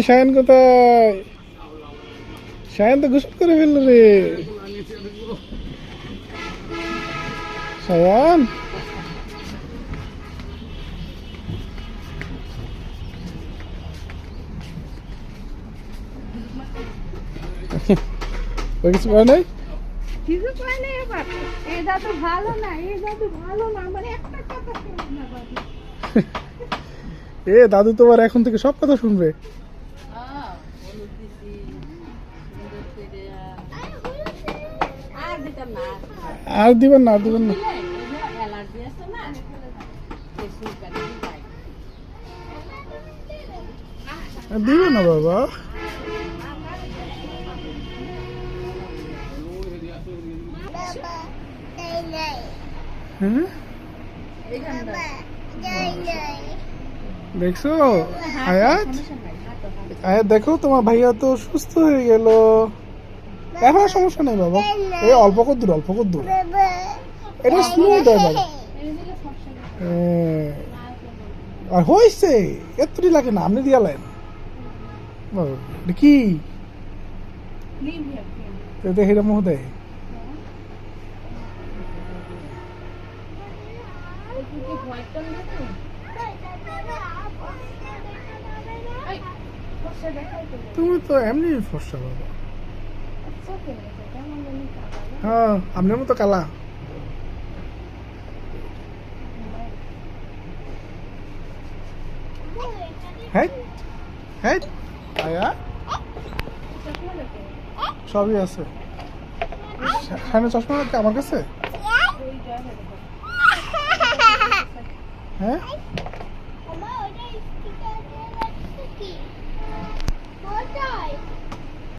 শায়ান কোথায়? শায়ান তো গোসল করে ফেললো রে। শায়ান ওই কিছু করে নাই? কিছু কয় নাই এবার। এই দাদু ভালো না, এই দাদু ভালো না, আমার একটা কথা শুনবে না বাবু। এ দাদু তোমার এখন থেকে সব কথা শুনবে। আর দিতাম না। আর দিবেন না, আর দিবেন না। অ্যালার্জি আছে না, আর দিবেন না বাবা। হ্যাঁ দেখছো আয়াত? আয়াত দেখো তোমার ভাইয়া তো সুস্থ হয়ে গেল। এখন আর সমস্যা নেই বাবা। এই অল্প কর দূর, অল্প কর দূর। এটা স্লো দেয় বাবা। আর হয়েছে এতটি লাগে না, আপনি দিয়া লাইন বাবা। এটা কি দেখে মোহ দেয়? তুমি তো এমনি ফর্সা বাবা। হ্যাঁ আপনার মতো কালা। হ্যাঁ হ্যাঁ আয়া সবই আছে। সামনে চশমা রাখতে আমার কাছে। হ্যাঁ